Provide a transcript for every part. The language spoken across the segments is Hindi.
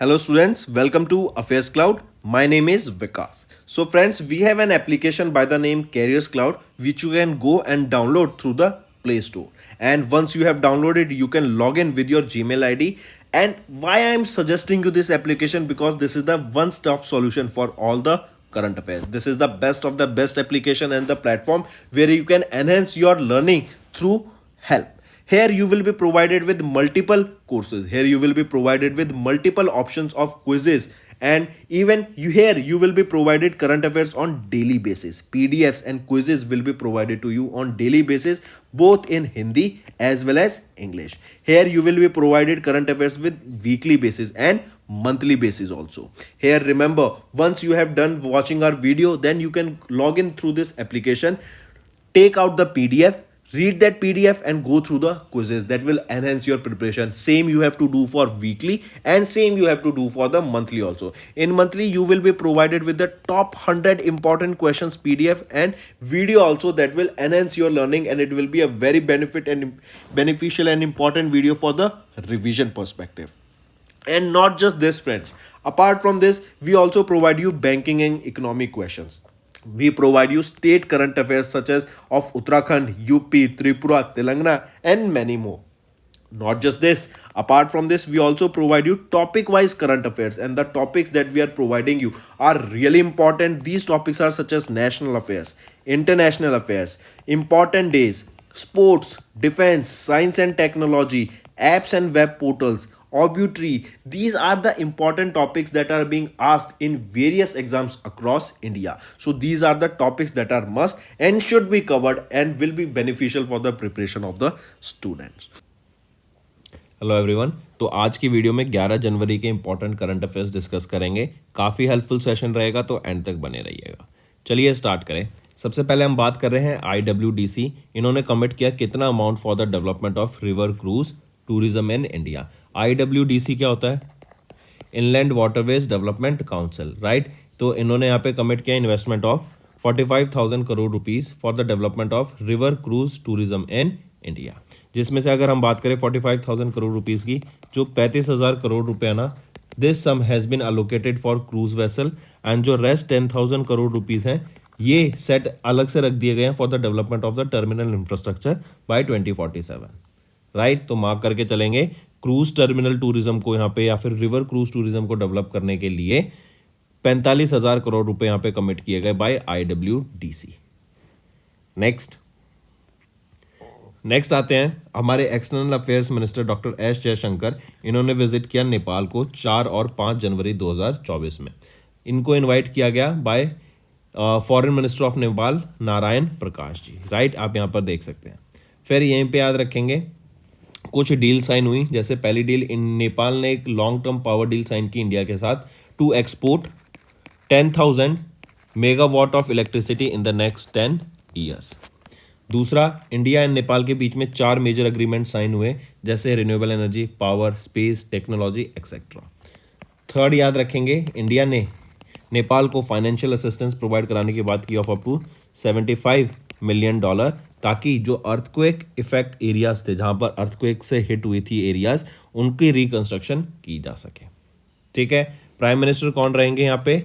Hello students, welcome to Affairs Cloud. My name is Vikas. So friends, we have an application by the name Careers Cloud which you can go and download through the Play Store. And once you have downloaded, you can log in with your Gmail ID. And why I am suggesting you this application, because this is the one-stop solution for all the current affairs. This is the best of the best application and the platform where you can enhance your learning through help. Here you will be provided with multiple courses. Here you will be provided with multiple options of quizzes, and even you will be provided current affairs on daily basis. PDFs and quizzes will be provided to you on daily basis, both in Hindi as well as English. Here you will be provided current affairs with weekly basis and monthly basis also. Here remember, once you have done watching our video, then you can log in through this application, take out the PDF, read that PDF and go through the quizzes. That will enhance your preparation. Same you have to do for weekly and same you have to do for the monthly also. In monthly you will be provided with the top 100 important questions PDF and video also, that will enhance your learning, and it will be a very beneficial and important video for the revision perspective. And not just this friends, apart from this we also provide you banking and economic questions. We provide you state current affairs such as of Uttarakhand, UP, Tripura, Telangana, and many more. Not just this, apart from this we also provide you topic wise current affairs, and the topics that we are providing you are really important. These topics are such as national affairs, international affairs, important days, sports, defense, science and technology, apps and web portals, obituary. These are the important topics that are being asked in various exams across India. So these are the topics that are must and should be covered and will be beneficial for the preparation of the students. Hello everyone. तो आज की वीडियो में 11 जनवरी के इंपॉर्टेंट करंट अफेयर्स डिस्कस करेंगे। काफ़ी हेल्पफुल सेशन रहेगा, तो एंड तक बने रहिएगा। चलिए स्टार्ट करें। सबसे पहले हम बात कर रहे हैं IWDC। इन्होंने कमिट किया कितना amount for the development of river cruise tourism in India. IWDC क्या होता है? Inland waterways development council, right. तो इन्होंने यहाँ पे कमिट किया investment of 45,000 crore rupees for the development of river cruise tourism in India, जिसमें से अगर हम बात करें 45,000 करोड़ रुपीस की, जो 35,000 करोड़ रुपया ना, this sum has been allocated for cruise vessel, and जो रेस्ट 10,000 करोड़ रुपीस हैं ये सेट अलग से रख दिए गए हैं for the development of the terminal infrastructure by 2047, right. तो मार्क करके चलेंगे, क्रूज टर्मिनल टूरिज्म को यहाँ पे या फिर रिवर क्रूज टूरिज्म को डेवलप करने के लिए 45,000 करोड़ रुपए यहाँ पे कमिट किए गए बाय IWDC। नेक्स्ट आते हैं हमारे external affairs minister doctor S Jaishankar. इन्होंने विजिट किया नेपाल को 4 और 5 जनवरी 2024 में। इनको इनवाइट किया गया by foreign minister of Nepal Narayan Prakash ji, right. आप यहाँ पर देख सकते हैं। फिर यहीं पे याद रखेंगे कुछ डील साइन हुई। जैसे पहली डील, इन नेपाल ने एक long term power deal sign की इंडिया के साथ to export 10,000 megawatt of electricity in the next 10 years. दूसरा, इंडिया एंड नेपाल के बीच में 4 मेजर अग्रीमेंट साइन हुए, जैसे renewable energy, power, space, technology etcetera. Third याद रखेंगे, इंडिया ने नेपाल को फाइनेंशियल असिस्टेंस प्रोवाइड कराने की बात की ऑफ अप टू $75 मिलियन, ताकि जो अर्थक्वेक इफेक्ट एरियाज थे, जहां पर अर्थक्वेक से हिट हुई थी एरियाज, उनकी रिकंस्ट्रक्शन की जा सके। ठीक है। प्राइम मिनिस्टर कौन रहेंगे यहाँ पे?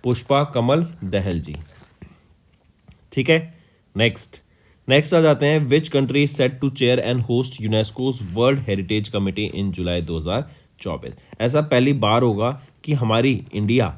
पुष्पा कमल दहल जी। ठीक है। नेक्स्ट आ जाते हैं, which country set to chair and host UNESCO's world heritage committee in July 2024। ऐसा पहली बार होगा कि हमारी इंडिया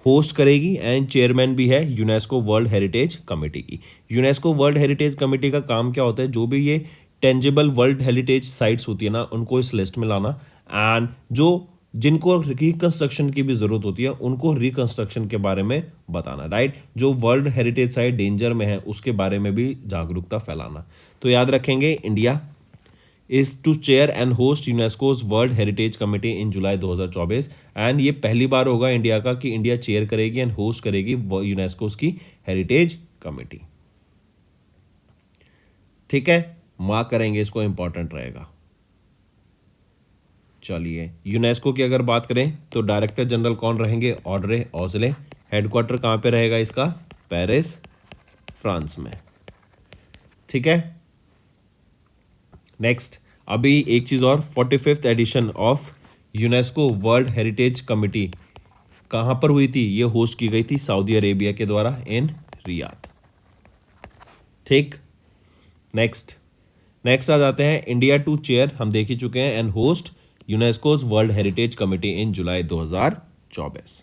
होस्ट करेगी एंड चेयरमैन भी है यूनेस्को वर्ल्ड हेरिटेज कमेटी की। यूनेस्को वर्ल्ड हेरिटेज कमेटी का काम क्या होता है? जो भी ये टेंजिबल वर्ल्ड हेरिटेज साइट्स होती है ना, उनको इस लिस्ट में लाना, एंड जो जिनको रिकंस्ट्रक्शन की भी ज़रूरत होती है उनको रिकंस्ट्रक्शन के बारे में बताना, राइट। जो वर्ल्ड हेरिटेज साइट डेंजर में है उसके बारे में भी जागरूकता फैलाना। तो याद रखेंगे, India is to chair and host UNESCO's world heritage committee in July 2024, and ये पहली बार होगा इंडिया का कि इंडिया चेयर करेगी एंड होस्ट करेगी यूनेस्कोज की हेरिटेज कमेटी। ठीक है, मार्क करेंगे इसको, इंपॉर्टेंट रहेगा। चलिए, यूनेस्को की अगर बात करें तो डायरेक्टर जनरल कौन रहेंगे? ऑड्रे ऑजले। हेडक्वार्टर कहाँ पे रहेगा इसका? पेरिस, फ्रांस में। ठीक है। नेक्स्ट, अभी एक चीज़ और, 45th edition of UNESCO world heritage committee कहाँ पर हुई थी? ये होस्ट की गई थी सऊदी अरेबिया के द्वारा इन रियाद। ठीक, नेक्स्ट नेक्स्ट आ जाते हैं इंडिया टू चेयर, हम देख ही चुके हैं, and host UNESCO's world heritage committee in July 2024।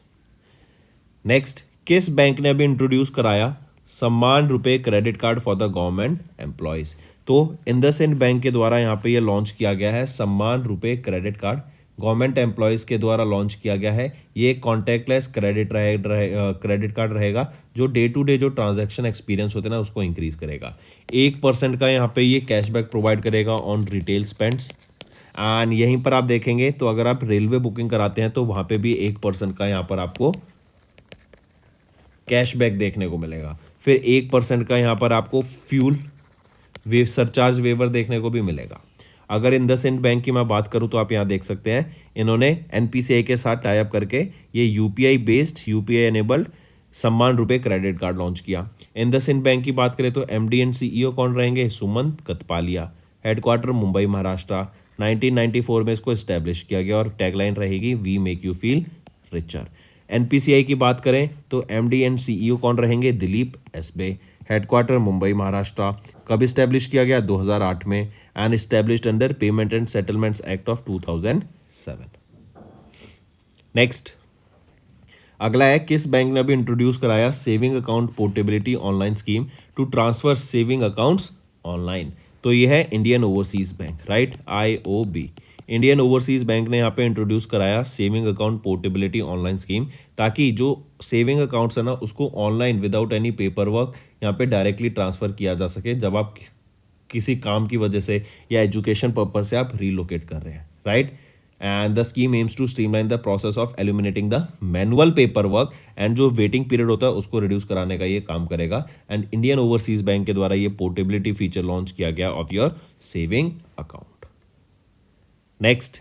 Next, किस बैंक ने अभी इंट्रोड्यूस कराया सम्मान RuPay credit card for the government employees? तो इंडसइंड बैंक के द्वारा यहाँ पे ये लॉन्च किया गया है सम्मान RuPay credit card, government employees के द्वारा लॉन्च किया गया है। ये कॉन्टैक्टलेस क्रेडिट कार्ड रहेगा जो डे टू डे जो ट्रांजैक्शन एक्सपीरियंस होते हैं ना उसको इंक्रीज करेगा। 1% का यहाँ पे ये कैशबैक प्रोवाइड करेगा ऑन रिटेल स्पेंड्स। एंड यहीं पर आप देखेंगे तो अगर आप रेलवे बुकिंग कराते हैं तो वहाँ पे भी 1% का यहाँ पर आपको कैशबैक देखने को मिलेगा। फिर 1% का यहाँ पर आपको फ्यूल सरचार्ज वेवर देखने को भी मिलेगा। अगर इंडसइंड बैंक की मैं बात करूं तो आप यहाँ देख सकते हैं इन्होंने एनपीसीआई के साथ टाई अप करके ये यूपीआई बेस्ड यूपीआई एनेबल्ड सम्मान रुपए क्रेडिट कार्ड लॉन्च किया। इंडसइंड बैंक की बात करें तो एमडी एंड सीईओ कौन रहेंगे? सुमंत कतपालिया। हेडक्वार्टर मुंबई महाराष्ट्र। 1994 में इसको इस्टेब्लिश किया गया और टैगलाइन रहेगी we make you feel richer. NPCI की बात करें तो एमडी एंड सीईओ कौन रहेंगे? दिलीप एसबे। हेडक्वार्टर मुंबई महाराष्ट्र। कब इस्टेब्लिश किया गया? 2008 में, and established under payment and settlements act of 2007। Next, अगला है किस बैंक ने अभी इंट्रोड्यूस कराया saving account portability online scheme to transfer saving accounts online? तो ये है Indian Overseas bank, right, IOB. Indian Overseas bank ने यहाँ पे इंट्रोड्यूस कराया saving account portability online scheme, ताकि जो सेविंग अकाउंट्स है ना उसको online without any paper work यहाँ पे डायरेक्टली ट्रांसफर किया जा सके जब आप किसी काम की वजह से या एजुकेशन पर्पज से आप रीलोकेट कर रहे हैं, right. And the scheme aims to streamline the process of eliminating the manual paper work, and जो वेटिंग पीरियड होता है उसको रिड्यूस कराने का ये काम करेगा। एंड इंडियन ओवरसीज बैंक के द्वारा ये पोर्टेबिलिटी फीचर लॉन्च किया गया of your saving account. Next,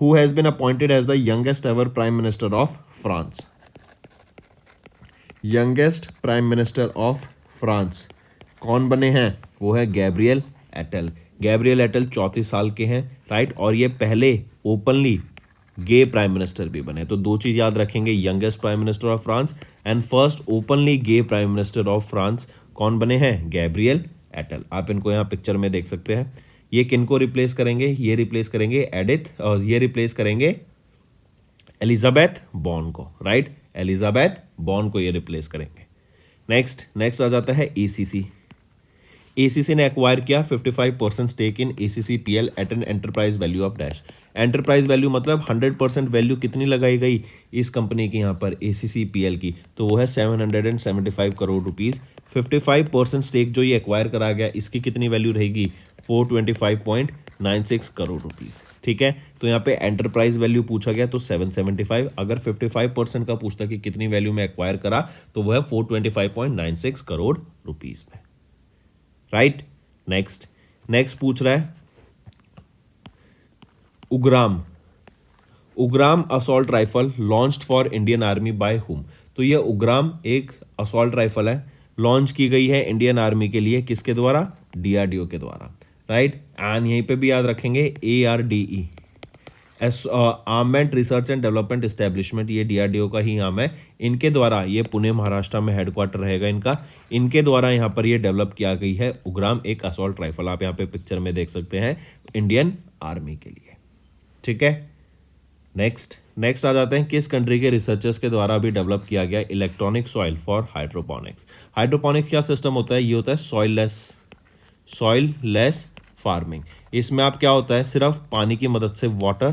who has been appointed as the youngest ever prime minister of France? Youngest prime minister of France कौन बने हैं? वो है गैब्रियल एटल। गैब्रियल एटल 34 साल के हैं, राइट, और ये पहले ओपनली गे प्राइम मिनिस्टर भी बने। तो दो चीज याद रखेंगे, youngest prime minister of France and first openly gay prime minister of France कौन बने हैं? Gabriel Attal. आप इनको यहाँ पिक्चर में देख सकते हैं। ये किनको रिप्लेस करेंगे? ये रिप्लेस करेंगे एडिथ, और ये रिप्लेस करेंगे एलिजाबेथ बॉर्न को, राइट, एलिजाबेथ बॉर्न को ये रिप्लेस करेंगे। नेक्स्ट आ जाता है एसीसी। एसीसी ने एक्वायर किया 55% stake in ACCPL at an enterprise value of dash. Enterprise value मतलब 100% वैल्यू कितनी लगाई गई इस कंपनी की यहाँ पर ACCPL की? तो वो है 775 करोड़ रुपीज़। 55% स्टेक जो ये एक्वायर करा गया इसकी कितनी वैल्यू रहेगी? 425.96 करोड़ रुपीज़। ठीक है, तो यहाँ पे एंटरप्राइज वैल्यू पूछा गया तो 775, अगर 55% का पूछता कि कितनी वैल्यू में एक्वायर करा तो वो है 425.96 करोड़ रुपीज़ में, राइट। नेक्स्ट पूछ रहा है Ugram assault rifle launched for Indian army by whom? तो ये उग्राम एक असॉल्ट राइफल है, लॉन्च की गई है इंडियन आर्मी के लिए, किसके द्वारा? DRDO के द्वारा, राइट। एंड यहीं पे भी याद रखेंगे ARDE, armament research and development establishment, ये DRDO का ही नाम है। इनके द्वारा, ये पुणे महाराष्ट्र में हेडक्वार्टर रहेगा इनका, इनके द्वारा यहाँ पर ये डेवलप किया गई है उग्राम एक असॉल्ट राइफल। आप यहाँ पे पिक्चर में देख सकते हैं इंडियन आर्मी के लिए, ठीक है। नेक्स्ट आ जाते हैं किस कंट्री के रिसर्चर्स के द्वारा भी डेवलप किया गया electronic soil for hydroponics? Hydroponics क्या सिस्टम होता है? ये होता है सॉइल लेस फार्मिंग। इसमें आप क्या होता है, सिर्फ पानी की मदद से वाटर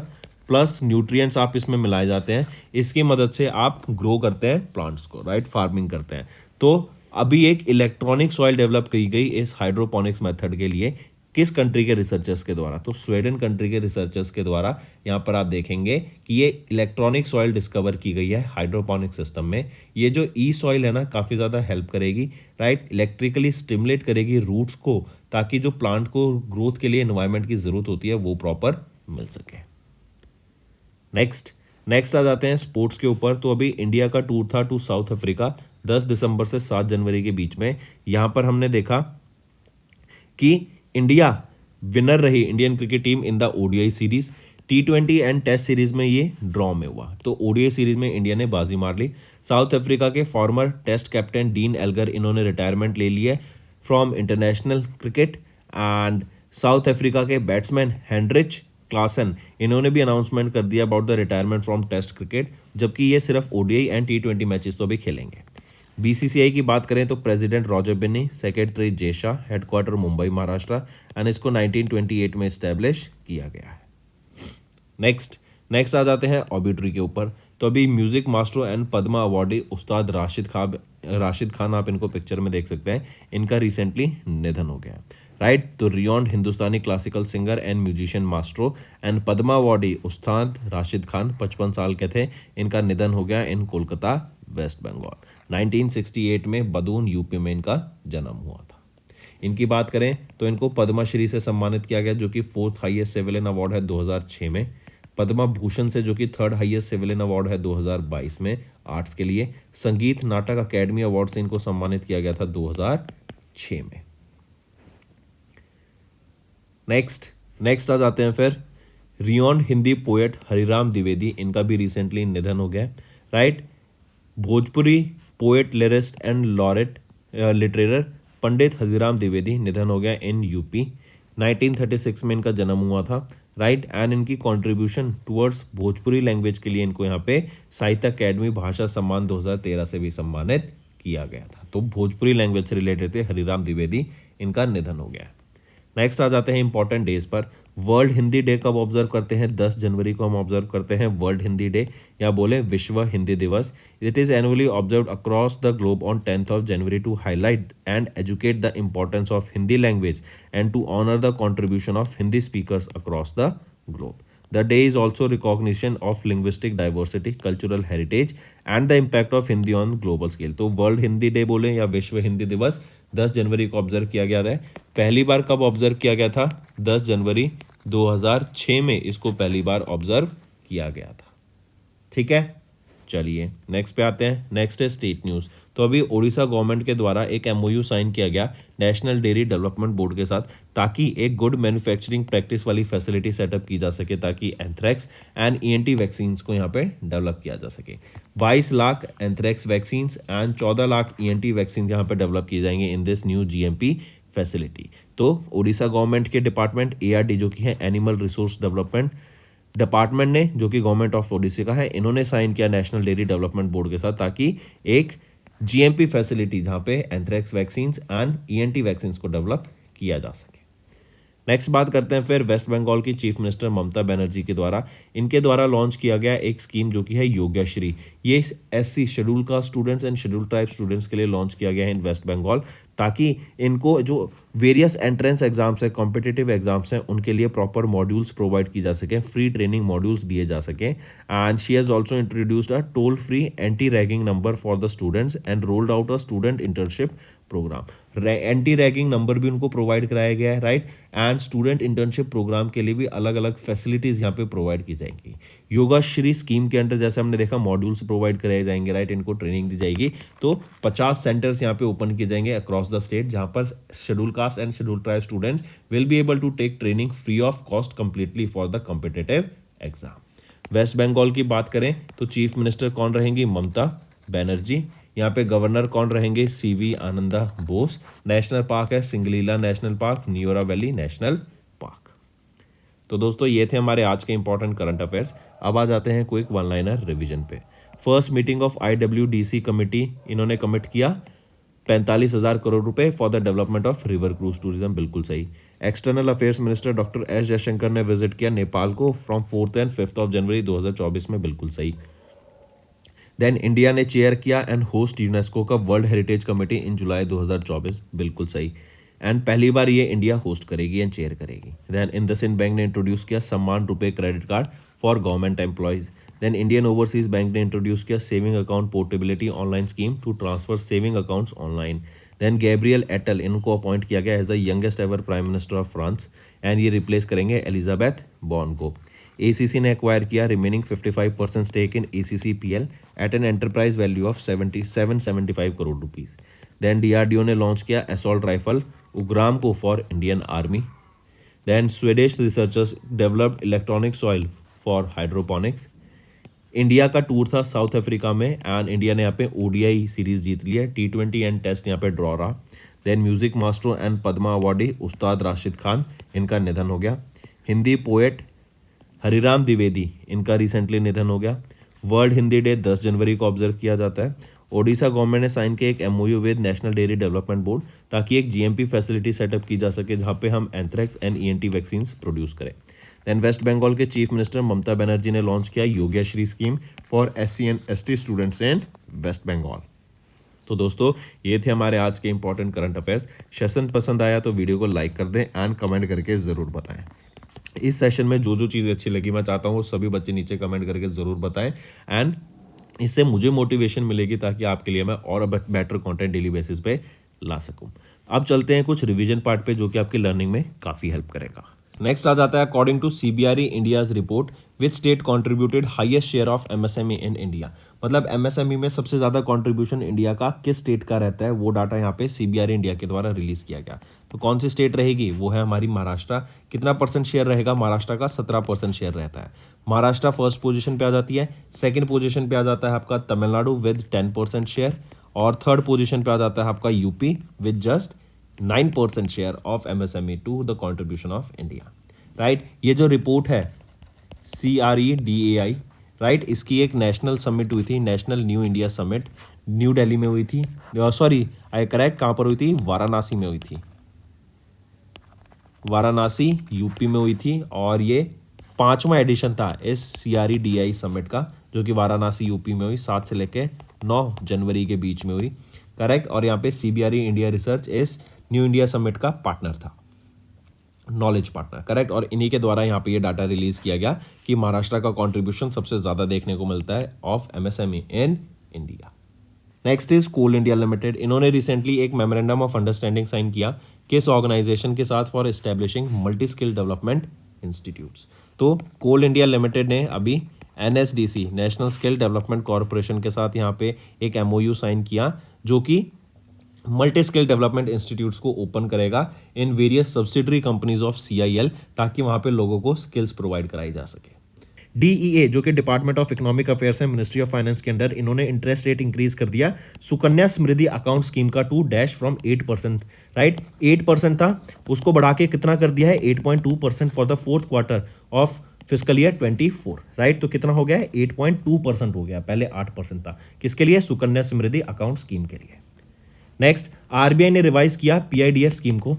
प्लस न्यूट्रिएंट्स आप इसमें मिलाए जाते हैं, इसकी मदद से आप ग्रो करते हैं प्लांट्स को, राइट, फार्मिंग करते हैं। तो अभी एक इलेक्ट्रॉनिक सॉइल डेवलप की गई इस हाइड्रोपोनिक्स मेथड के लिए, किस कंट्री के रिसर्चर्स के द्वारा? तो स्वीडन कंट्री के रिसर्चर्स के द्वारा यहाँ पर आप देखेंगे कि ये इलेक्ट्रॉनिक सॉइल डिस्कवर की गई है हाइड्रोपोनिक सिस्टम में। ये जो ई सॉइल है ना काफ़ी ज़्यादा हेल्प करेगी, राइट, इलेक्ट्रिकली स्टिमुलेट करेगी रूट्स को, ताकि जो प्लांट को ग्रोथ के लिए एनवायरनमेंट की ज़रूरत होती है वो प्रॉपर मिल सके। नेक्स्ट आ जाते हैं स्पोर्ट्स के ऊपर। तो अभी इंडिया का टूर था टू साउथ अफ्रीका 10 दिसंबर से 7 जनवरी के बीच में। यहाँ पर हमने देखा कि इंडिया विनर रही, Indian cricket team in the ODI series. T20 and test series में ये ड्रॉ में हुआ। तो ओडीआई सीरीज में इंडिया ने बाजी मार ली। साउथ अफ्रीका के former test captain Dean Elgar इन्होंने रिटायरमेंट ले लिया from international cricket. And South Africa के बैट्समैन हेनरिच क्लासन इन्होंने भी अनाउंसमेंट कर दिया about the retirement from test cricket, जबकि ये सिर्फ ओडीआई एंड T20 मैचेस तो भी खेलेंगे। बीसीसीआई की बात करें तो president Roger Binni, secretary Jay Shah, headquarter Mumbai Maharashtra, and इसको 1928 में इस्टेब्लिश किया गया है। नेक्स्ट आ जाते हैं ऑबिटरी के ऊपर। तो अभी music master and Padma awardee Ustad Rashid Khan आप इनको पिक्चर में देख सकते हैं, इनका रिसेंटली निधन हो गया। राइट, तो renowned Hindustani classical singer and musician maestro and Padma awardee Ustad Rashid Khan 55 साल के थे, इनका निधन हो गया इन कोलकाता वेस्ट बंगाल। 1968 में बदून यूपी में इनका जन्म हुआ था। इनकी बात करें तो इनको पद्मश्री से सम्मानित किया गया, जो कि 4th हाईएस्ट सिविलियन अवार्ड है 2006 में। पद्मा भूषण से, जो कि 3rd हाईएस्ट सिविलियन अवार्ड है 2022 में आर्ट्स के लिए। संगीत नाटक अकेडमी अवार्ड से इनको सम्मानित किया गया था 2006 में। नेक्स्ट आ जाते हैं फिर रियॉन्ड हिंदी पोएट हरिराम द्विवेदी, इनका भी रिसेंटली निधन हो गया। Right, Bhojpuri poet, lyricist and laureate litterateur Pandit Hariram Dwivedi निधन हो गया इन यूपी। 1936 में इनका जन्म हुआ था। राइट, एंड इनकी कंट्रीब्यूशन टुवर्ड्स भोजपुरी लैंग्वेज के लिए इनको यहाँ पे साहित्य अकेडमी भाषा सम्मान 2013 से भी सम्मानित किया गया था। तो भोजपुरी लैंग्वेज से रिलेटेड थे हरिराम द्विवेदी, इनका निधन हो गया। नेक्स्ट आ जाते हैं इंपॉर्टेंट डेज पर। वर्ल्ड हिंदी डे कब ऑब्जर्व करते हैं? 10 जनवरी को हम ऑब्जर्व करते हैं वर्ल्ड हिंदी डे, या बोले Vishwa Hindi Divas. It is annually observe across the globe on 10th of January to highlight and educate the importance of Hindi language and to honour the contribution of Hindi speakers across the globe. The day is also recognition of linguistic diversity, cultural heritage and the impact of Hindi on global scale. तो वर्ल्ड हिंदी डे बोले या विश्व हिंदी दिवस 10 जनवरी को ऑब्जर्व किया गया है। पहली बार कब ऑब्जर्व किया गया था? 10 जनवरी 2006 में इसको पहली बार ऑब्जर्व किया गया था। ठीक है, चलिए नेक्स्ट पे आते हैं। नेक्स्ट है स्टेट न्यूज़। तो अभी उड़ीसा गवर्नमेंट के द्वारा एक MOU साइन किया गया नेशनल डेयरी डेवलपमेंट बोर्ड के साथ, ताकि एक गुड मैन्युफैक्चरिंग प्रैक्टिस वाली फैसिलिटी सेटअप की जा सके, ताकि एंथ्रैक्स एंड ENT वैक्सीन्स को यहाँ पे डेवलप किया जा सके। 22 lakh anthrax vaccines and 14 lakh ENT vaccine यहाँ पे डेवलप किए जाएंगे in this new GMP facility. तो उड़ीसा गवर्नमेंट के डिपार्टमेंट ARD जो कि है एनिमल रिसोर्स डेवलपमेंट डिपार्टमेंट ने, जो कि गवर्नमेंट ऑफ ओडिशा का है, इन्होंने साइन किया नेशनल डेयरी डेवलपमेंट बोर्ड के साथ, ताकि एक GMP फैसिलिटी जहाँ पे anthrax vaccines and ENT vaccines को डेवलप किया जा सके। नेक्स्ट बात करते हैं फिर वेस्ट बंगाल की चीफ मिनिस्टर ममता बनर्जी के द्वारा, इनके द्वारा लॉन्च किया गया एक स्कीम जो कि है योग्यश्री। ये SC schedule caste students and schedule tribe students के लिए लॉन्च किया गया है इन वेस्ट बंगाल, ताकि इनको जो वेरियस एंट्रेंस एग्जाम्स है, कॉम्पिटिटिव एग्जाम्स हैं, उनके लिए प्रॉपर मॉड्यूल्स प्रोवाइड की जा सकें, फ्री ट्रेनिंग मॉड्यूल्स दिए जा सकें। And she has also introduced a toll free anti ragging number for the students and rolled out a student internship programme. Anti ragging number भी उनको प्रोवाइड कराया गया है। Right, and student internship programme के लिए भी अलग अलग फैसिलिटीज़ यहाँ पे प्रोवाइड की जाएंगी। योगा श्री स्कीम के अंडर जैसे हमने देखा मॉड्यूल्स प्रोवाइड कराए जाएंगे। राइट, इनको ट्रेनिंग दी जाएगी। तो 50 सेंटर्स यहाँ पे ओपन किए जाएंगे अक्रॉस द स्टेट, जहाँ पर schedule caste and schedule tribe students will be able to take training free of cost completely for the competitive exam. West Bengal की बात करें तो चीफ मिनिस्टर कौन रहेंगी? ममता बनर्जी। यहाँ पे गवर्नर कौन रहेंगे? CV Ananda Bose. National park है Singalila national park, Neora valley national park. तो दोस्तों ये थे हमारे आज के इंपॉर्टेंट करंट अफेयर्स। अब आ जाते हैं क्विक वन लाइनर रिवीजन पे। First meeting of IWDC committee, इन्होंने कमिट किया 45,000 करोड़ रुपए for the development of river cruise tourism, बिल्कुल सही। External affairs minister doctor S Jaishankar ने विजिट किया नेपाल को from 4th and 5th of January 2024 में, बिल्कुल सही। देन इंडिया ने चेयर किया एंड होस्ट यूनेस्को का world heritage committee in July 2024, बिल्कुल सही। एंड पहली बार ये इंडिया होस्ट करेगी एंड चेयर करेगी। देन इंडसइंड बैंक ने इंट्रोड्यूस किया Samman RuPay credit card for government employees. Then Indian Overseas bank ने इंट्रोड्यूस किया saving account portability online scheme to transfer saving accounts online. Then Gabriel Attal, इनको अपॉइंट किया गया as the youngest ever prime minister of France and ये रिप्लेस करेंगे एलिजाबेथ बॉर्न को। ACC ने एक्वायर किया remaining 55% stake in ACCPL at an enterprise value of 775 crore rupees. Then DRDO ने लॉन्च किया असॉल्ट राइफल उग्राम को for Indian army. Then Swedish researchers developed electronic soil for hydroponics. India का टूर था साउथ अफ्रीका में एंड इंडिया ने यहाँ पे ओडीआई सीरीज जीत लिया, T20 एंड टेस्ट यहाँ पे ड्रॉ रहा. Then music master and Padma awardee Ustad Rashid Khan, इनका निधन हो गया. हिंदी पोएट हरिराम द्विवेदी, इनका रिसेंटली निधन हो गया. वर्ल्ड हिंदी डे 10 जनवरी को ऑब्जर्व किया जाता है. ओडिशा गवर्नमेंट ने साइन किया एक MOU with national dairy development board ताकि एक GMP फैसिलिटी सेटअप की जा सके जहाँ पे हम anthrax and ENT vaccines produce करें. देन वेस्ट बंगाल के चीफ मिनिस्टर ममता बनर्जी ने लॉन्च किया Yogyashree scheme for SC and ST students in West Bengal. तो दोस्तों ये थे हमारे आज के इंपॉर्टेंट करंट अफेयर्स. सेशन पसंद आया तो वीडियो को लाइक कर दें एंड कमेंट करके ज़रूर बताएं. इस सेशन में जो जो चीज़ अच्छी लगी मैं चाहता हूँ वो सभी बच्चे नीचे कमेंट करके ज़रूर बताएं एंड इससे मुझे मोटिवेशन मिलेगी ताकि आपके लिए मैं और बेटर कंटेंट डेली बेसिस पे ला सकूं. अब चलते हैं कुछ रिवीजन पार्ट पे जो कि आपकी लर्निंग में काफ़ी हेल्प करेगा. नेक्स्ट आ जाता है according to CBRE India's report which state contributed highest share of MSME in India. मतलब MSME में सबसे ज़्यादा कॉन्ट्रीब्यूशन इंडिया का किस स्टेट का रहता है वो डाटा यहाँ पे CBRE इंडिया के द्वारा रिलीज किया गया. तो कौन सी स्टेट रहेगी, वो है हमारी महाराष्ट्र. कितना परसेंट शेयर रहेगा महाराष्ट्र का, 17% शेयर रहता है. महाराष्ट्र फर्स्ट पोजीशन पे आ जाती है. सेकंड पोजीशन पे आ जाता है आपका तमिलनाडु विद 10% शेयर और थर्ड पोजीशन पे आ जाता है आपका UP with just 9% share of MSME to the contribution of India. Right, ये जो रिपोर्ट है CREDAI राइट, इसकी एक नेशनल समिट हुई थी, national new India summit new Delhi में हुई थी. सॉरी आई करेक्ट, कहाँ पर हुई थी, वाराणसी में हुई थी. वाराणसी यूपी में हुई थी और ये 5वां एडिशन था इस CREDAI समिट का जो कि वाराणसी यूपी में हुई 7 से लेकर 9 जनवरी के बीच में हुई. करेक्ट, और यहाँ पे CBRE इंडिया रिसर्च इस न्यू इंडिया समिट का पार्टनर था, नॉलेज पार्टनर. करेक्ट, और इन्हीं के द्वारा यहाँ पे ये डाटा रिलीज किया गया कि महाराष्ट्र का कंट्रीब्यूशन सबसे ज़्यादा देखने को मिलता है of MSME in India. Next is Coal India Limited. इन्होंने रिसेंटली एक मेमोरेंडम ऑफ अंडरस्टैंडिंग साइन किया किस ऑर्गेनाइजेशन के साथ, for establishing multi skill development institutes. तो कोल इंडिया लिमिटेड ने अभी NSDC National Skill Development Corporation के साथ यहाँ पे एक MOU साइन किया जो कि मल्टी स्किल डेवलपमेंट इंस्टीट्यूट्स को ओपन करेगा in various subsidiary companies of CIL ताकि वहाँ पे लोगों को स्किल्स प्रोवाइड कराई जा सके. DEA जो कि डिपार्टमेंट ऑफ इकोनॉमिक अफेयर्स है मिनिस्ट्री ऑफ फाइनेंस के अंडर, इन्होंने इंटरेस्ट रेट इंक्रीज कर दिया सुकन्या समृद्धि अकाउंट स्कीम का टू डैश फ्रॉम 8%. राइट, 8% था उसको बढ़ा के कितना कर दिया है 8.2% for the fourth quarter of physical year 24. Right, तो कितना हो गया है 8.2% हो गया, पहले 8% था. किसके लिए, सुकन्या समृद्धि अकाउंट स्कीम के लिए. नेक्स्ट, RBI ने रिवाइज किया PIDF स्कीम को,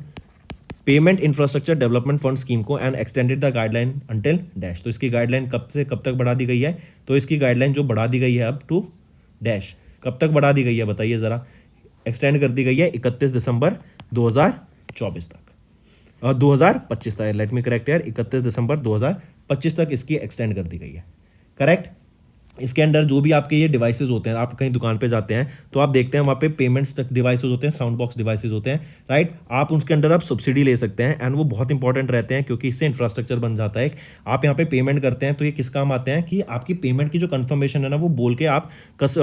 payment infrastructure development fund scheme को and extended the guideline until dash. तो इसकी गाइडलाइन कब से कब तक बढ़ा दी गई है, तो इसकी गाइडलाइन जो बढ़ा दी गई है अब टू डैश, कब तक बढ़ा दी गई है बताइए ज़रा. एक्सटेंड कर दी गई है 31 दिसंबर 2024 तक, 2025 तक. लेट मी करेक्ट यार, 31 दिसंबर 2025 तक इसकी एक्सटेंड कर दी गई है. करेक्ट, इसके अंदर जो भी आपके ये डिवाइसेस होते हैं, आप कहीं दुकान पे जाते हैं तो आप देखते हैं वहाँ पे पेमेंट्स डिवाइसेस होते हैं, साउंड बॉक्स डिवाइसेस होते हैं. राइट, आप उसके अंदर आप सब्सिडी ले सकते हैं एंड वो बहुत इंपॉर्टेंट रहते हैं क्योंकि इससे इंफ्रास्ट्रक्चर बन जाता है. आप यहाँ पे पेमेंट करते हैं तो ये किस काम आते हैं कि आपकी पेमेंट की जो कंफर्मेशन है ना वो बोल के आप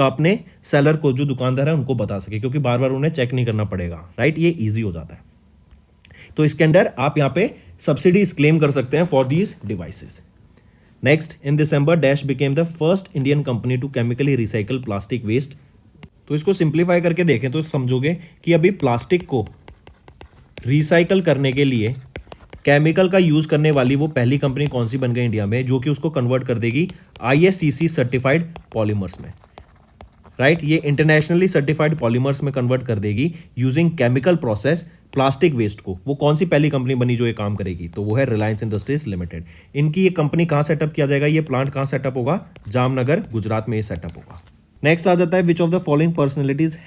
अपने सेलर को, जो दुकानदार है उनको बता सके क्योंकि बार बार उन्हें चेक नहीं करना पड़ेगा. राइट, ये ईजी हो जाता है. तो इसके अंदर आप यहाँ पे सब्सिडीज क्लेम कर सकते हैं for these devices. Next, in December dash became the first Indian company to chemically recycle plastic waste. तो इसको सिंप्लीफाई करके देखें तो समझोगे कि अभी प्लास्टिक को रिसाइकल करने के लिए केमिकल का यूज करने वाली वो पहली कंपनी कौन सी बन गई इंडिया में जो कि उसको कन्वर्ट कर देगी ISCC सर्टिफाइड पॉलीमर्स में. राइट, ये इंटरनेशनली सर्टिफाइड पॉलीमर्स में कन्वर्ट कर देगी using chemical process plastic waste को. वो कौन सी पहली कंपनी बनी जो ये काम करेगी, तो वो है रिलायंस इंडस्ट्रीज लिमिटेड. इनकी ये कंपनी कहाँ सेटअप किया जाएगा, ये प्लांट कहाँ सेटअप होगा, जामनगर गुजरात में ये सेटअप होगा. नेक्स्ट आ जाता है which of the following personalities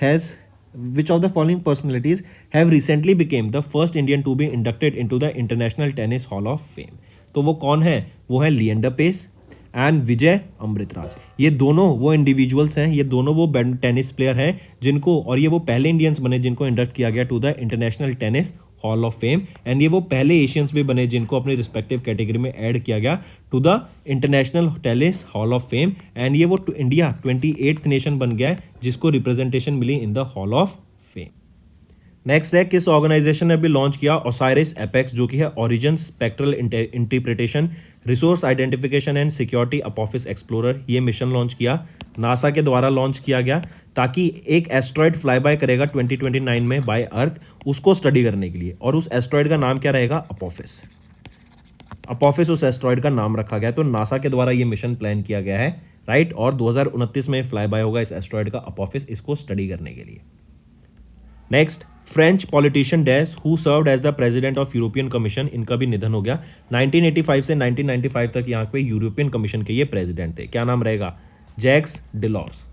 have recently became the first Indian to be inducted into the international tennis hall of fame. तो वो कौन है, वो है लिएंडर पेस एंड विजय अमृतराज. ये दोनों वो इंडिविजुअल्स हैं, ये दोनों वो टेनिस प्लेयर हैं जिनको, और ये वो पहले इंडियंस बने जिनको इंडक्ट किया गया to the international tennis hall of fame. And ये वो पहले एशियंस भी बने जिनको अपनी रिस्पेक्टिव कैटेगरी में ऐड किया गया to the international tennis hall of fame. And ये वो इंडिया 28th नेशन बन गया है जिसको रिप्रेजेंटेशन मिली in the hall of fame. Next है किस ऑर्गेनाइजेशन ने अभी लॉन्च किया ओसाइरिस एपेक्स, जो कि है origin spectral interpretation resource identification and security Apophis explorer. ये मिशन लॉन्च किया नासा के द्वारा लॉन्च किया गया ताकि एक एस्ट्रॉयड फ्लाई बाय करेगा 2029 में बाय अर्थ, उसको स्टडी करने के लिए। और उस एस्ट्रॉयड का नाम क्या रहेगा? अपोफिस। अपोफिस उस एस्ट्रॉयड का नाम रखा गया। तो नासा के द्वारा ये मिशन प्लान किया गया है, राइट। और 2029 में फ्लाई बाय होगा इस एस्ट्रॉयड का अपोफिस, इसको स्टडी करने के लिए। Next, French politician dash who served as the president of European Commission, इनका भी निधन हो गया। 1985 से 1995 तक यहाँ पे यूरोपियन कमीशन के ये प्रेसिडेंट थे। क्या नाम रहेगा? Jacques डिलॉर्स,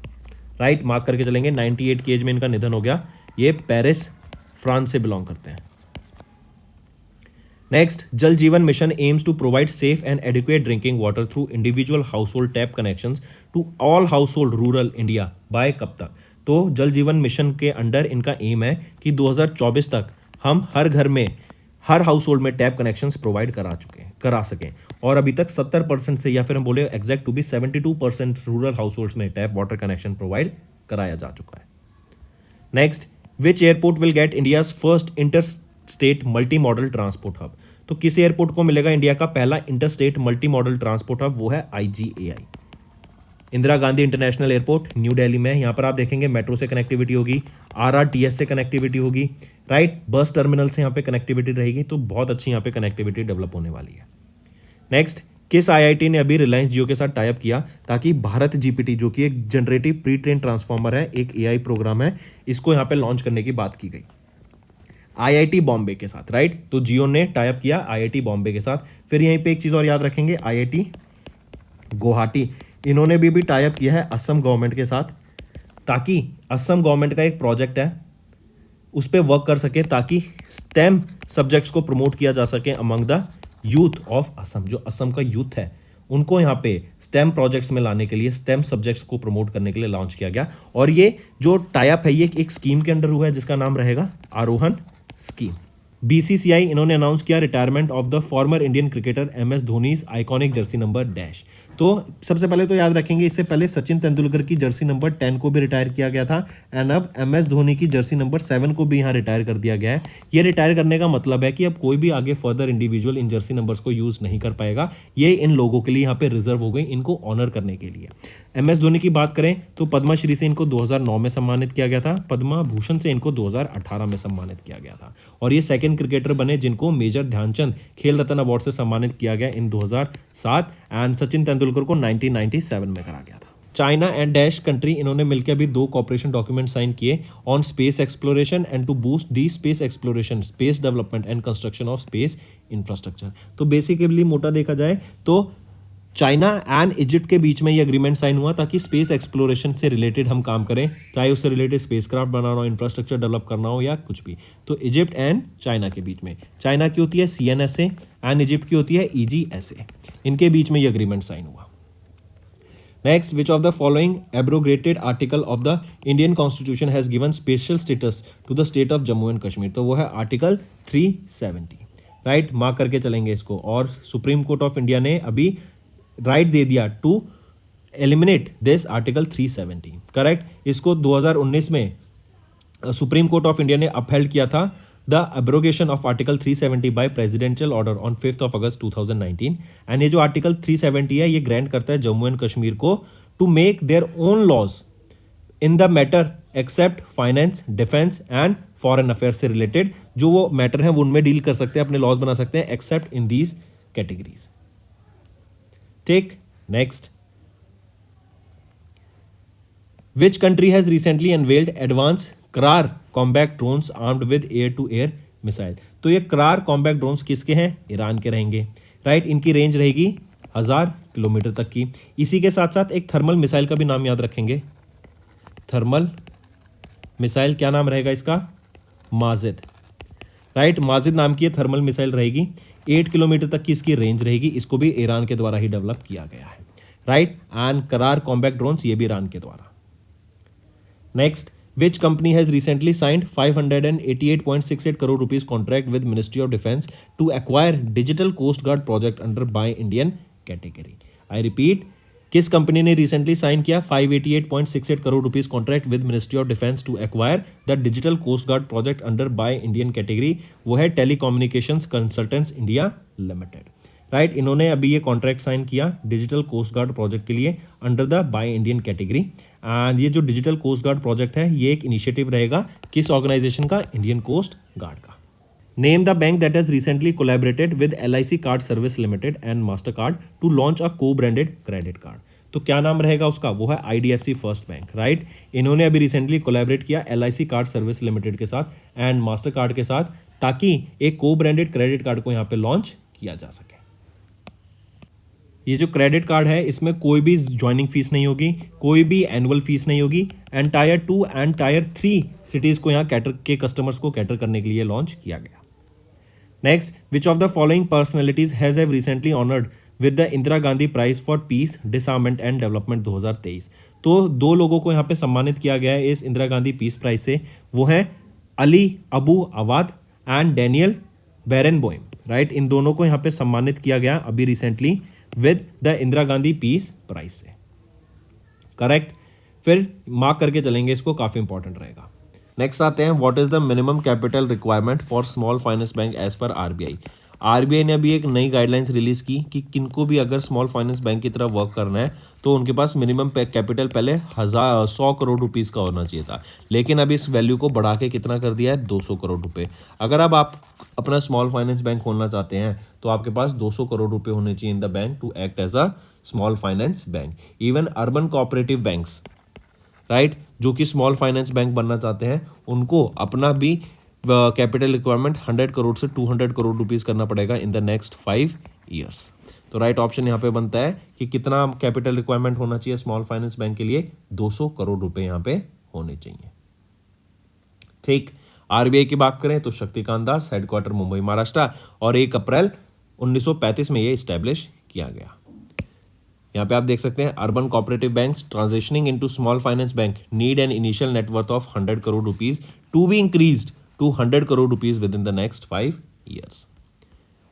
right. मार्क करके चलेंगे। 98 की एज में इनका निधन हो गया। ये पेरिस, फ्रांस से बिलोंग करते हैं। Next, Jal Jeevan Mission aims to provide safe and adequate drinking water through individual household tap connections to all household rural India by कब तक? तो जल जीवन मिशन के अंडर इनका एम है कि 2024 तक हम हर घर में, हर हाउस होल्ड में टैप कनेक्शंस प्रोवाइड करा सकें। और अभी तक 70% से, या फिर हम बोले एग्जैक्ट टू भी 72% रूरल हाउस होल्ड्स में टैप वाटर कनेक्शन प्रोवाइड कराया जा चुका है। Next, which airport will get India's first inter state multi modal transport hub? तो किस एयरपोर्ट को मिलेगा इंडिया का पहला inter state multi modal transport hub? वो है IGAI, Indira Gandhi international airport, new Delhi में। यहाँ पर आप देखेंगे मेट्रो से कनेक्टिविटी होगी, RRTS से कनेक्टिविटी होगी, राइट। बस टर्मिनल से यहाँ पे कनेक्टिविटी रहेगी। तो बहुत अच्छी यहाँ पे कनेक्टिविटी डेवलप होने वाली है। नेक्स्ट, किस IIT ने अभी रिलायंस जियो के साथ टाइप किया ताकि भारत GPT, जो कि एक जनरेटिव प्री ट्रेन ट्रांसफॉर्मर है, एक AI प्रोग्राम है, इसको यहाँ पे लॉन्च करने की बात की गई IIT बॉम्बे के साथ, राइट। तो जियो ने टाइप किया IIT बॉम्बे के साथ। फिर यहीं पे एक चीज़ और याद रखेंगे, IIT गुवाहाटी, इन्होंने भी टाइप किया है असम गवर्नमेंट के साथ, ताकि असम गवर्नमेंट का एक प्रोजेक्ट है उस पर वर्क कर सके, ताकि स्टेम सब्जेक्ट्स को प्रमोट किया जा सके among the youth of Assam. जो असम का यूथ है उनको यहाँ पे स्टेम प्रोजेक्ट्स में लाने के लिए, स्टेम सब्जेक्ट्स को प्रमोट करने के लिए लॉन्च किया गया। और ये जो टाइप है ये एक स्कीम के अंडर हुआ है जिसका नाम रहेगा आरोहन स्कीम। BCCI इन्होंने अनाउंस किया retirement of the former Indian cricketer MS Dhoni's iconic Jersey number dash. तो सबसे पहले तो याद रखेंगे, इससे पहले सचिन तेंदुलकर की जर्सी नंबर 10 को भी रिटायर किया गया था, एंड अब MS धोनी की जर्सी नंबर 7 को भी यहाँ रिटायर कर दिया गया है। ये रिटायर करने का मतलब है कि अब कोई भी आगे further individual in Jersey numbers को यूज नहीं कर पाएगा। ये इन लोगों के लिए यहाँ पे रिजर्व हो गई, इनको ऑनर करने के लिए। MS धोनी की बात करें तो पद्मश्री से इनको 2009 में सम्मानित किया गया था, पद्मा भूषण से इनको 2018 में सम्मानित किया गया था। और ये सेकंड क्रिकेटर बने जिनको मेजर ध्यानचंद खेल रत्न अवार्ड से सम्मानित किया गया इन 2007, एंड सचिन तेंदुलकर को 1997 में करा गया था। चाइना एंड डैश कंट्री इन्होंने मिलकर अभी 2 कॉपरेशन डॉक्यूमेंट साइन किए on space exploration and to boost the space exploration, space development and construction of space infrastructure. तो बेसिकली मोटा देखा जाए तो चाइना एंड इजिप्ट के बीच में ये एग्रीमेंट साइन हुआ ताकि स्पेस एक्सप्लोरेशन से रिलेटेड हम काम करें, चाहे उससे रिलेटेड स्पेसक्राफ्ट बनाना हो, इंफ्रास्ट्रक्चर डेवलप करना हो या कुछ भी। तो इजिप्ट एंड चाइना के बीच में, चाइना की होती है CNSA एंड इजिप्ट की होती है EGSA, इनके बीच में ये एग्रीमेंट साइन हुआ। Next, which of the following abrogated article of the Indian constitution has given special status to the state of Jammu and Kashmir? तो वो है आर्टिकल 370, राइट। मार्क करके चलेंगे इसको। और सुप्रीम कोर्ट ऑफ इंडिया ने अभी राइट दे दिया to eliminate this article 370, correct. इसको 2019 में सुप्रीम कोर्ट ऑफ इंडिया ने अपहेल्ड किया था the abrogation of article 370 by presidential order on 5 August 2019। And ये जो आर्टिकल 370 है ये ग्रांट करता है जम्मू एंड कश्मीर को to make their own laws in the matter except finance, defence and foreign affairs से रिलेटेड जो वो मैटर हैं वो उनमें डील कर सकते हैं, अपने लॉज बना सकते हैं, accept in these categories. Take next. Which country has recently unveiled advanced CRAR combat drones armed with air-to-air missile? तो ये CRAR combat drones किसके हैं? ईरान के रहेंगे, राइट। इनकी रेंज रहेगी 1000 किलोमीटर तक की। इसी के साथ साथ एक थर्मल मिसाइल का भी नाम याद रखेंगे, थर्मल मिसाइल, क्या नाम रहेगा इसका? माजिद, राइट। माजिद नाम की थर्मल मिसाइल रहेगी, 8 किलोमीटर तक की इसकी रेंज रहेगी। इसको भी ईरान के द्वारा ही डेवलप किया गया है, right. And Karrar combat drones ये भी ईरान के द्वारा। Next, which company has recently signed 588.68 crore rupees contract with ministry of defence to acquire digital coast guard project under buy Indian category? I repeat, किस कंपनी ने रिसेंटली साइन किया 588.68 crore rupees contract with ministry of defence to acquire the digital coast guard project under buy Indian category? वो है telecommunications consultants India limited, right. इन्होंने अभी ये कॉन्ट्रैक्ट साइन किया डिजिटल कोस्ट गार्ड प्रोजेक्ट के लिए under the by Indian category. And ये जो डिजिटल कोस्ट गार्ड प्रोजेक्ट है ये एक इनिशिएटिव रहेगा किस ऑर्गेनाइजेशन का? इंडियन कोस्ट गार्ड का। Name the bank that has recently collaborated with LIC card service limited and Mastercard to launch a cobranded credit card. तो क्या नाम रहेगा उसका? वो है IDFC फर्स्ट बैंक, राइट। इन्होंने अभी रिसेंटली कोलैबोरेट किया LIC कार्ड सर्विस लिमिटेड के साथ एंड मास्टर कार्ड के साथ, ताकि एक को ब्रांडेड क्रेडिट कार्ड को यहाँ पे लॉन्च किया जा सके। ये जो क्रेडिट कार्ड है इसमें कोई भी ज्वाइनिंग फीस नहीं होगी, कोई भी एनुअल फीस नहीं होगी and tyre 2 and tyre 3 cities को यहाँ कैटर के कस्टमर्स को कैटर करने के लिए लॉन्च किया गया। Next, which of the following personalities has have recently honoured with the Indira Gandhi prize for peace disarmament and development 2023? तो 2 लोगों को यहाँ पे सम्मानित किया गया है इस इंदिरा गांधी पीस प्राइज से। वो है Ali Abu Awad and Daniel Barenboim, right. इन दोनों को यहाँ पे सम्मानित किया गया अभी recently with the Indira Gandhi peace prize से, करेक्ट। फिर मार्क करके चलेंगे इसको, काफी इंपॉर्टेंट रहेगा। नेक्स्ट आते हैं, what is the minimum capital requirement for small finance bank as per RBI? RBI ने अभी एक नई गाइडलाइंस रिलीज की कि किनको भी अगर स्मॉल फाइनेंस बैंक की तरफ वर्क करना है तो उनके पास मिनिमम कैपिटल पहले 100 करोड़ रुपीस का होना चाहिए था, लेकिन अभी इस वैल्यू को बढ़ा के कितना कर दिया है? 200 करोड़ रुपए। अगर अब आप अपना स्मॉल फाइनेंस बैंक खोलना चाहते हैं तो आपके पास 200 करोड़ रुपए होने चाहिए in the bank to act as a small finance bank. Even urban cooperative banks, right, जो कि स्मॉल फाइनेंस बैंक बनना चाहते हैं उनको अपना भी कैपिटल रिक्वायरमेंट 100 करोड़ से 200 करोड़ रुपीस करना पड़ेगा इन द नेक्स्ट 5 ईयर्स। तो राइट ऑप्शन यहाँ पे बनता है कि कितना कैपिटल रिक्वायरमेंट होना चाहिए स्मॉल फाइनेंस बैंक के लिए? 200 करोड़ रुपए यहाँ पे होने चाहिए, ठीक। RBI की बात करें तो शक्तिकांत दास, हेडक्वार्टर मुंबई महाराष्ट्र, और 1 अप्रैल 1935 में ये स्टैब्लिश किया गया। यहाँ पे आप देख सकते हैं, urban cooperative banks transitioning into small finance bank need an initial net worth of 100 crore rupees to be increased to 100 crore rupees within the next 5 years.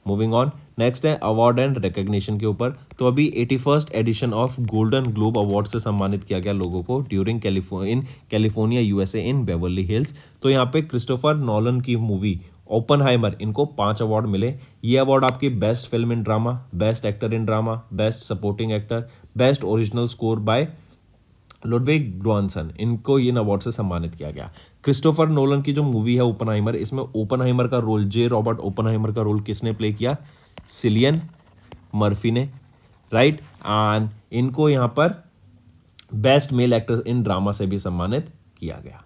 Moving on, next है अवार्ड एंड रिकग्निशन के ऊपर। तो अभी 81st edition of Golden Globe award से सम्मानित किया गया लोगों को during California USA in Beverly Hills. तो यहाँ पे क्रिस्टोफर नॉलन की मूवी ओपनहाइमर, इनको 5 अवार्ड मिले। ये अवार्ड आपकी best film in drama, best actor in drama, best supporting actor, best original score by Ludwig Goransson, इनको इन अवार्ड से सम्मानित किया गया। क्रिस्टोफर नोलन की जो मूवी है ओपनहाइमर, इसमें ओपनहाइमर का रोल, जे रॉबर्ट ओपनहाइमर का रोल किसने प्ले किया? सिलियन मर्फी ने, राइट। एंड इनको यहाँ पर best male actor in drama से भी सम्मानित किया गया।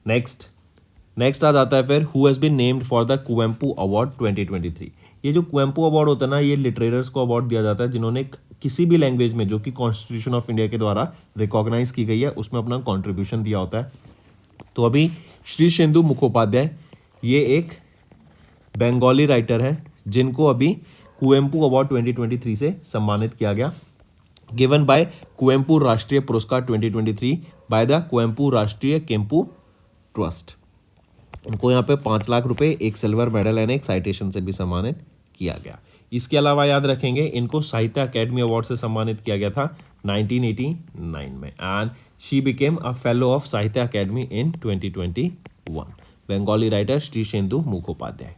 नेक्स्ट आ जाता है फिर, who has been named for the Kuvempu award 2023? ये जो कुवेम्पू अवार्ड होता है ना, ये लिटरेटर्स को अवार्ड दिया जाता है जिन्होंने किसी भी लैंग्वेज में जो कि कॉन्स्टिट्यूशन ऑफ इंडिया के द्वारा रिकॉग्नाइज की गई है उसमें अपना कॉन्ट्रीब्यूशन दिया होता है। तो अभी श्रीशेंदु मुखोपाध्याय, ये एक बंगाली राइटर है जिनको अभी कुवेम्पू अवार्ड 2023 से सम्मानित किया गया, गिवन बाय कुवेम्पू राष्ट्रीय पुरस्कार 2023 बाय द कुवेम्पू राष्ट्रीय केम्पू ट्रस्ट। उनको यहाँ पे 5 लाख रुपए, 1 सिल्वर मेडल एंड 1 साइटेशन से भी सम्मानित किया गया। इसके अलावा याद रखेंगे, इनको साहित्य अकेडमी अवार्ड से सम्मानित किया गया था 1989 में and she became a fellow of Sahitya academy in 2021। Bengali writer Shirshendu Mukhopadhyay.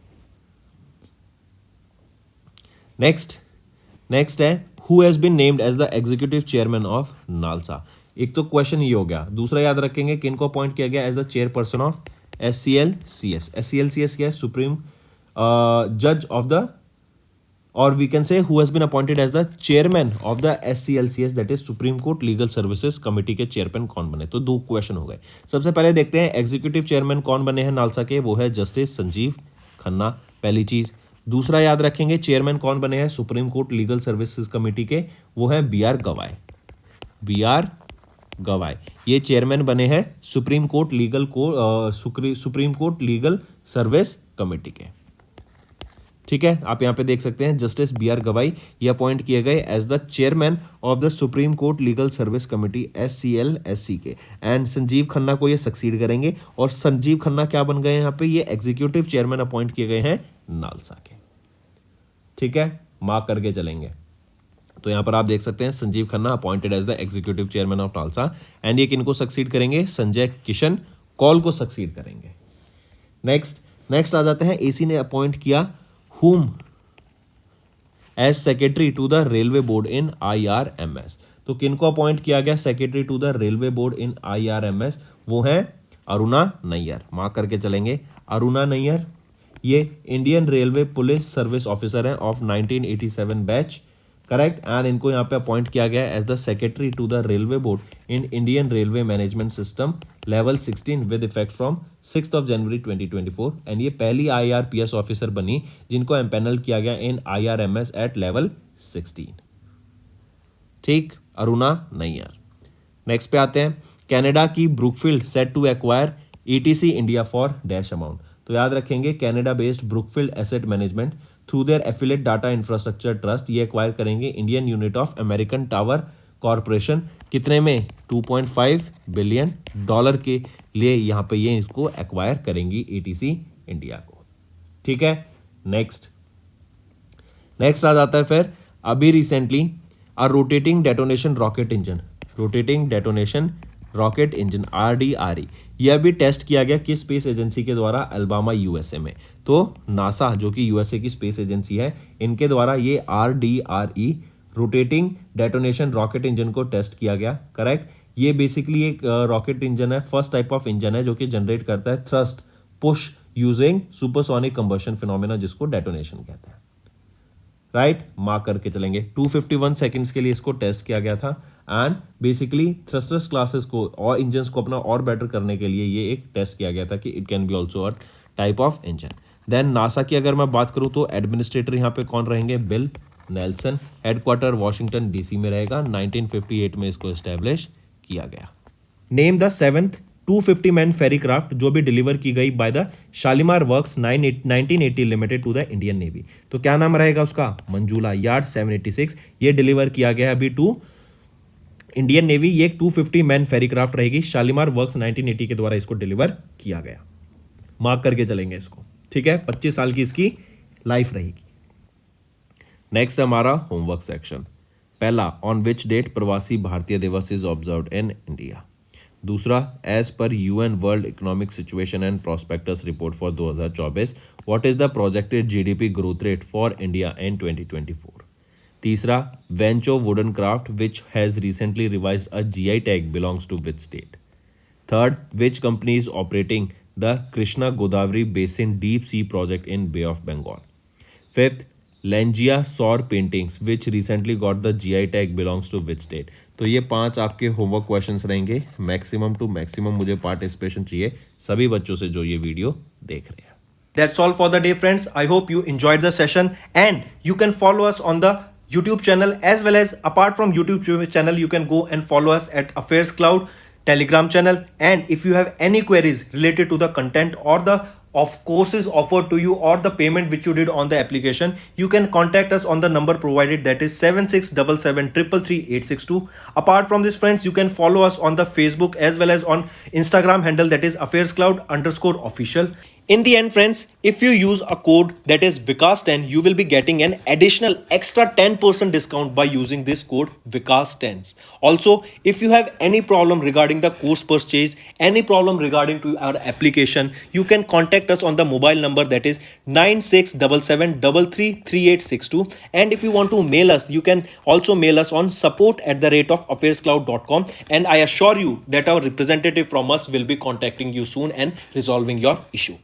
Next है, who has been named as the executive chairman of NALSA? एक तो क्वेश्चन ये हो गया, दूसरा याद रखेंगे किनको अपॉइंट किया गया as the chairperson of SCLCS? SCLCS क्या है? सुप्रीम जज ऑफ द, और we can say who has been appointed as the chairman of the SCLCS, that is Supreme Court Legal Services Committee के चेयरमैन कौन बने? तो 2 क्वेश्चन हो गए। सबसे पहले देखते हैं एग्जीक्यूटिव चेयरमैन कौन बने हैं नालसा के, वो है जस्टिस संजीव खन्ना, पहली चीज। दूसरा याद रखेंगे चेयरमैन कौन बने हैं supreme Court Legal Services Committee के, वो है BR गवाई। ये चेयरमैन बने हैं supreme Court Legal Service committee के, ठीक है। आप यहाँ पे देख सकते हैं जस्टिस BR गवाई ये अपॉइंट किए गए as the chairman of the Supreme Court Legal Service Committee SCLSC के, एंड संजीव खन्ना को ये सक्सीड करेंगे। और संजीव खन्ना क्या बन गए यहाँ पे? ये एग्जीक्यूटिव चेयरमैन अपॉइंट किए गए हैं नालसा के, ठीक है। मार्क करके चलेंगे। तो यहाँ पर आप देख सकते हैं Sanjiv Khanna appointed as the executive chairman of NALSA, and ये किनको सक्सीड करेंगे, संजय किशन कौल को सक्सीड करेंगे। नेक्स्ट आ जाते हैं, एसी ने अपॉइंट किया whom as secretary to the railway board in IRMS। तो किनको अपॉइंट किया गया secretary to the railway board in IRMS, वो है अरुणा नैयर। मार्क करके चलेंगे, अरुणा नैयर ये Indian railway police service officer हैं ऑफ 1987 बैच, करेक्ट। एंड इनको यहाँ पे अपॉइंट किया गया as the secretary to the railway board in Indian railway management system level 16 with effect from 6 January 2024। And ये पहली IRPS ऑफिसर बनी जिनको एम्पैनल किया गया इन IRMS एट लेवल 16। ठीक, अरुणा नैयर। नेक्स्ट पे आते हैं, कनाडा की Brookfield set to acquire ETC India for dash amount. तो याद रखेंगे, Canada based Brookfield asset management through their affiliate data infrastructure trust ये एक्वायर करेंगे Indian unit of American Tower Corporation. कितने में, $2.5 बिलियन के लिए यहाँ पे ये इसको एक्वायर करेंगी ETC इंडिया को। ठीक है, नेक्स्ट आ जाता है फिर अभी recently rotating detonation rocket engine RDRE यह अभी टेस्ट किया गया किस स्पेस एजेंसी के द्वारा, अल्बामा USA में। तो नासा जो कि USA की स्पेस एजेंसी है, इनके द्वारा ये RDRE rotating detonation rocket engine को टेस्ट किया गया, करेक्ट। ये बेसिकली एक रॉकेट इंजन है, फर्स्ट टाइप ऑफ इंजन है जो कि जनरेट करता है thrust push using supersonic combustion phenomena, जिसको डेटोनेशन कहते हैं, राइट। मार्क करके चलेंगे, 251 सेकंड्स के लिए इसको टेस्ट किया गया था। एंड बेसिकली थ्रस्टर्स क्लासेस को और इंजन्स को अपना और बेटर करने के लिए ये एक टेस्ट किया गया था कि it can be also a type of engine. Then NASA की अगर मैं बात करूं तो एडमिनिस्ट्रेटर यहाँ पे कौन रहेंगे, Bill Nelson. Headquarter Washington DC में रहेगा, 1958 में इसको एस्टेब्लिश किया गया। Name the 7th 250 man ferry craft जो भी डिलीवर की गई by the Shalimar works 1980 limited to the Indian navy. तो क्या नाम रहेगा उसका, मंजूला यार्ड 786। ये डिलीवर किया गया अभी टू इंडियन नेवी। ये एक 250 मैन फेरी क्राफ्ट रहेगी, शालीमार वर्क्स 1980 के द्वारा इसको डिलीवर किया गया। मार्क करके चलेंगे इसको, ठीक है। 25 साल की इसकी लाइफ रहेगी। नेक्स्ट हमारा होमवर्क सेक्शन। पहला, on which date Pravasi Bharatiya Divas is observed in India. दूसरा, as per UN world economic situation and prospects report for 2024 what is the projected GDP growth rate for India in 2024। तीसरा, Wancho wooden craft which has recently revised a GI tag belongs to which state. Third, which company is operating the Krishna Godavari basin deep sea project in bay of Bengal. Fifth, Lanjia Saura paintings which recently got the GI tag belongs to which state. तो ये 5 आपके होमवर्क क्वेश्चंस रहेंगे। मैक्सिमम टू मैक्सिमम मुझे पार्टिसिपेशन चाहिए सभी बच्चों से जो ये वीडियो देख रहे हैं। That's all for the day, friends. I hope you enjoyed the session, and you can follow us on the YouTube channel, as well as apart from YouTube channel, you can go and follow us at Affairs Cloud Telegram channel. And if you have any queries related to the content or the of courses offered to you or the payment which you did on the application, you can contact us on the number provided, that is 7677333862. Apart from this, friends, you can follow us on the Facebook as well as on Instagram handle, that is affairscloud_official. In the end, friends, if you use a code that is Vikas10, you will be getting an additional extra 10% discount by using this code Vikas10. Also, if you have any problem regarding the course purchase, any problem regarding to our application, you can contact us on the mobile number, that is 9677333862. And if you want to mail us, you can also mail us on support@affairscloud.com, and I assure you that our representative from us will be contacting you soon and resolving your issue.